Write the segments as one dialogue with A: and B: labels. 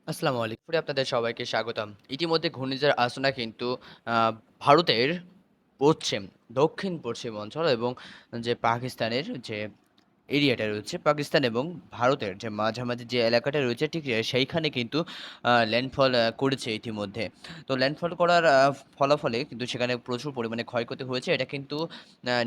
A: আসসালামু আলাইকুম। আপনাদের সবাইকে স্বাগতম। ইতিমধ্যে ঘূর্ণিঝড় আসনা কিন্তু আ ভারতের পশ্চিম, দক্ষিণ-পশ্চিম অঞ্চল এবং যে পাকিস্তানের যে এরিয়াটা রয়েছে, পাকিস্তান এবং ভারতের যে মাঝামাঝি যে এলাকাটা রয়েছে ঠিক সেইখানে কিন্তু ল্যান্ডফল করেছে ইতিমধ্যে। তো ল্যান্ডফল করার ফলাফলে কিন্তু সেখানে প্রচুর পরিমাণে ক্ষয়ক্ষতি হয়েছে। এটা কিন্তু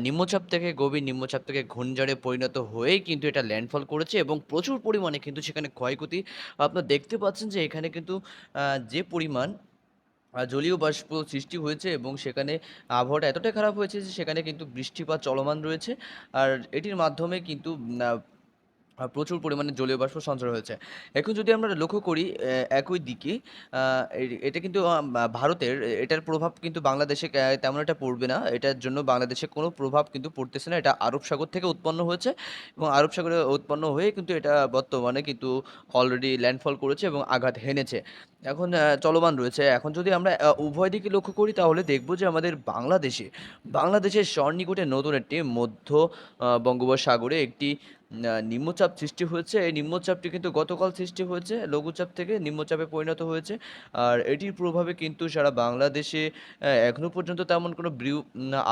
A: নিম্নচাপ থেকে গভীর নিম্নচাপ থেকে ঘূর্ণিঝড়ে পরিণত হয়েই কিন্তু এটা ল্যান্ডফল করেছে এবং প্রচুর পরিমাণে কিন্তু সেখানে ক্ষয়ক্ষতি আপনারা দেখতে পাচ্ছেন যে এখানে কিন্তু আ যে পরিমাণ জলীয় বাষ্প সৃষ্টি হয়েছে এবং সেখানে আবহাওয়াটা এতটাই খারাপ হয়েছে যে সেখানে কিন্তু বৃষ্টিপাত চলমান রয়েছে। আর এটির মাধ্যমে কিন্তু প্রচুর পরিমাণে জলীয় বাষ্প সঞ্চয় হয়েছে। এখন যদি আমরা লক্ষ্য করি একই দিকে আ এটা কিন্তু ভারতের এটার প্রভাব কিন্তু বাংলাদেশে তেমন একটা পড়বে না। এটার জন্য বাংলাদেশে কোনো প্রভাব কিন্তু পড়তেছে না। এটা আরব সাগর থেকে উৎপন্ন হয়েছে এবং আরব সাগরে উৎপন্ন হয়ে কিন্তু এটা বর্তমানে কিন্তু অলরেডি ল্যান্ডফল করেছে এবং আঘাত হেনেছে। এখন চলমান রয়েছে। এখন যদি আমরা উভয় দিকে লক্ষ্য করি তাহলে দেখব যে আমাদের বাংলাদেশের সন্নিকটে নতুন একটি মধ্য বঙ্গোপসাগরে একটি নিম্নচাপ সৃষ্টি হয়েছে। এই নিম্নচাপটি কিন্তু গতকাল সৃষ্টি হয়েছে। লঘুচাপ থেকে নিম্নচাপে পরিণত হয়েছে। আর এটির প্রভাবে কিন্তু সারা বাংলাদেশে এখনো পর্যন্ত তেমন কোনো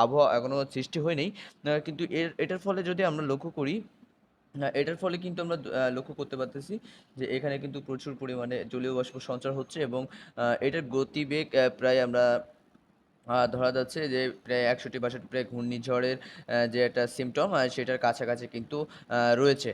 A: আবহাওয়া এখনো সৃষ্টি হয়নি। কিন্তু এটার ফলে যদি আমরা লক্ষ্য করি, এটার ফলে কিন্তু আমরা লক্ষ্য করতে পারতেছি যে এখানে কিন্তু প্রচুর পরিমাণে জলীয় বাষ্প সঞ্চার হচ্ছে এবং এটার গতিবেগ প্রায় আমরা ধরা যাচ্ছে যে প্রায় ৬১-৬২ প্রায় ঘূর্ণিঝড়ের যে একটা সিম্পটম সেটার কাছাকাছি কিন্তু রয়েছে।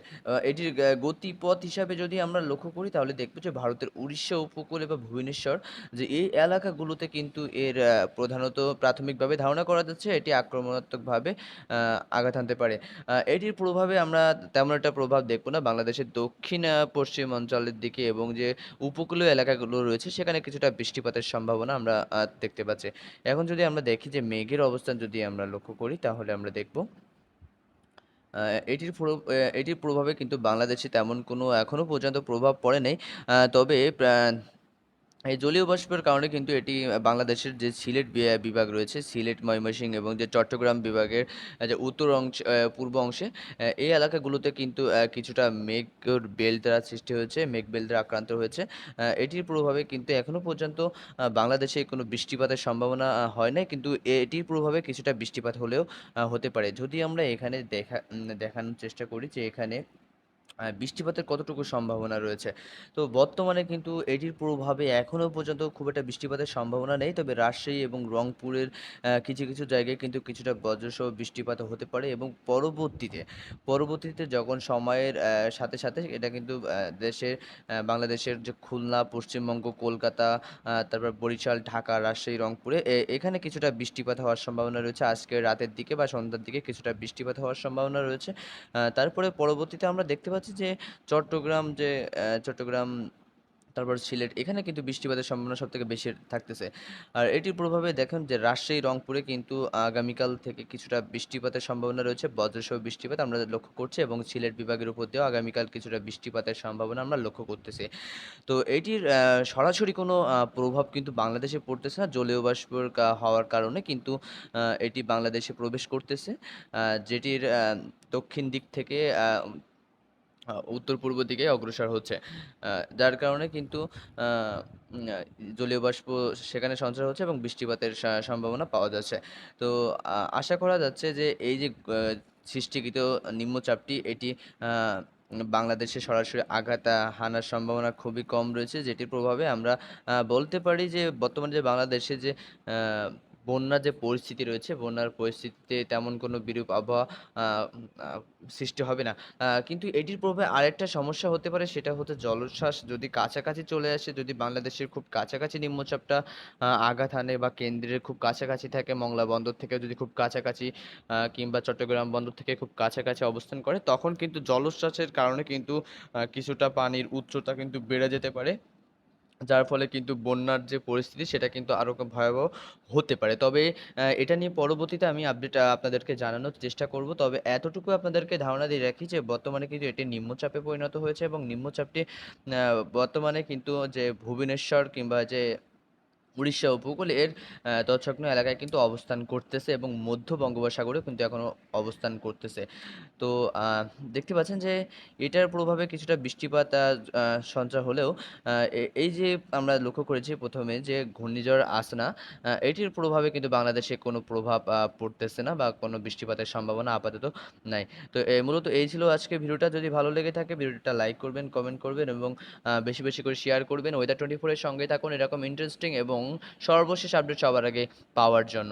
A: এটির গতিপথ হিসাবে যদি আমরা লক্ষ্য করি তাহলে দেখব যে ভারতের উড়িষ্যা উপকূলে বা ভুবনেশ্বর যে এই এলাকাগুলোতে কিন্তু এর প্রধানত প্রাথমিকভাবে ধারণা করা যাচ্ছে এটি আক্রমণাত্মকভাবে আঘাত হানতে পারে। এটির প্রভাবে আমরা তেমন একটা প্রভাব দেখব না। বাংলাদেশের দক্ষিণ পশ্চিম অঞ্চলের দিকে এবং যে উপকূলীয় এলাকাগুলো রয়েছে সেখানে কিছুটা বৃষ্টিপাতের সম্ভাবনা আমরা দেখতে পাচ্ছি। এখন যদি আমরা দেখি যে মেঘের অবস্থান যদি আমরা লক্ষ্য করি তাহলে আমরা দেখব আ এটির প্রভাবে কিন্তু বাংলাদেশে তেমন কোনো এখনো পর্যন্ত প্রভাব পড়ে নাই। তবে এই জলীয় বাষ্পের কারণে কিন্তু এটি বাংলাদেশের যে সিলেট বিভাগ রয়েছে, সিলেট, ময়মনসিংহ এবং যে চট্টগ্রাম বিভাগের যে উত্তর পূর্ব অংশে এই এলাকাগুলোতে কিন্তু কিছুটা মেঘের বেল্ট দ্বারা সৃষ্টি হয়েছে, মেঘ বেল্ট দ্বারা আক্রান্ত হয়েছে। এটির প্রভাবে কিন্তু এখনো পর্যন্ত বাংলাদেশে কোনো বৃষ্টিপাতের সম্ভাবনা হয় নাই। কিন্তু এটির প্রভাবে কিছুটা বৃষ্টিপাত হলেও হতে পারে। যদি আমরা এখানে দেখানোর চেষ্টা করি যে এখানে বৃষ্টিপাতের কতটুকু সম্ভাবনা রয়েছে। তো বর্তমানে কিন্তু এটির প্রভাবে এখনো পর্যন্ত খুব একটা বৃষ্টিপাতের সম্ভাবনা নেই। তবে রাজশাহী এবং রংপুরের কিছু জায়গায় কিন্তু কিছুটা বজ্রসহ বৃষ্টিপাত হতে পারে এবং পরবর্তীতে যখন সময়ের সাথে এটা কিন্তু বাংলাদেশের যে খুলনা, পশ্চিমবঙ্গ, কলকাতা, তারপর বরিশাল, ঢাকা, রাজশাহী, রংপুরে এখানে কিছুটা বৃষ্টিপাত হওয়ার সম্ভাবনা রয়েছে। আজকে রাতের দিকে বা সন্ধ্যার দিকে কিছুটা বৃষ্টিপাত হওয়ার সম্ভাবনা রয়েছে। তারপরে পরবর্তীতে আমরা দেখতে পাচ্ছি যে চট্টগ্রাম তারপর সিলেট এখানে কিন্তু বৃষ্টিপাতের সম্ভাবনা সবথেকে বেশি থাকতেছে। আর এটির প্রভাবে দেখেন যে রাজশাহী, রংপুরে কিন্তু আগামীকাল থেকে কিছুটা বৃষ্টিপাতের সম্ভাবনা রয়েছে। বজ্রসহ বৃষ্টিপাত আমরা লক্ষ্য করছি এবং সিলেট বিভাগের উপর দিয়েও আগামীকাল কিছুটা বৃষ্টিপাতের সম্ভাবনা আমরা লক্ষ্য করতেছি। তো এটির সরাসরি কোনো প্রভাব কিন্তু বাংলাদেশে পড়তেছে না। জলীয় বাষ্পের হওয়ার কারণে কিন্তু এটি বাংলাদেশে প্রবেশ করতেছে। যেটির দক্ষিণ দিক থেকে উত্তর-পূর্ব দিকে অগ্রসর হচ্ছে। যার কারণে কিন্তু আ উম আ জলীয় বাষ্প সেখানে সঞ্চার হচ্ছে এবং বৃষ্টিপাতের সম্ভাবনা পাওয়া যাচ্ছে। তো আশা করা যাচ্ছে যে এই যে সৃষ্টিকৃত নিম্নচাপটি এটি আ বাংলাদেশে সরাসরি আঘাত হানার সম্ভাবনা খুবই কম রয়েছে। যেটির প্রভাবে আমরা বলতে পারি যে বর্তমানে যে বাংলাদেশে যে আ বন্যার যে পরিস্থিতি রয়েছে, বন্যার পরিস্থিতিতে তেমন কোনো বিরূপ আবহাওয়া আ আ সৃষ্টি হবে না। কিন্তু এটির প্রভাবে আরেকটা সমস্যা হতে পারে সেটা হচ্ছে জলোচ্ছ্বাস যদি কাছাকাছি চলে আসে, যদি বাংলাদেশের খুব কাছাকাছি নিম্নচাপটা আঘাত হানে বা কেন্দ্রের খুব কাছাকাছি থাকে, মংলা বন্দর থেকে যদি খুব কাছাকাছি কিংবা চট্টগ্রাম বন্দর থেকে খুব কাছাকাছি অবস্থান করে, তখন কিন্তু জলোচ্ছ্বাসের কারণে কিন্তু কিছুটা পানির উচ্চতা কিন্তু বেড়ে যেতে পারে। যার ফলে কিন্তু বন্যার যে পরিস্থিতি সেটা কিন্তু আরো ভয়াবহ হতে পারে। তবে এটা নিয়ে পরবর্তীতে আমি আপডেট আপনাদেরকে জানানোর চেষ্টা করব। তবে এতটুকু আপনাদেরকে ধারণা দিয়ে রাখি যে বর্তমানে কিন্তু এটি নিম্নচাপে পরিণত হয়েছে এবং নিম্নচাপটি বর্তমানে কিন্তু যে ভুবনেশ্বর কিংবা যে উড়িষ্যা উপকূলের তৎসংলগ্ন এলাকায় কিন্তু অবস্থান করতেছে এবং মধ্য বঙ্গোপসাগরেও কিন্তু এখনো অবস্থান করতেছে। তো দেখতে পাচ্ছেন যে এটার প্রভাবে কিছুটা বৃষ্টিপাত সঞ্চার হলেও এই যে আমরা লক্ষ্য করেছি প্রথমে যে ঘূর্ণিঝড় আসনা, এটির প্রভাবে কিন্তু বাংলাদেশে কোনো প্রভাব পড়তেছে না বা কোনো বৃষ্টিপাতের সম্ভাবনা আপাতত নাই। তো মূলত এই ছিল আজকে ভিডিওটা। যদি ভালো লেগে থাকে ভিডিওটা লাইক করবেন, কমেন্ট করবেন এবং বেশি বেশি করে শেয়ার করবেন। ওয়েদার 24 এর সঙ্গে থাকুন এরকম ইন্টারেস্টিং এবং সর্বশেষ আপডেট সবার আগে পাওয়ার জন্য।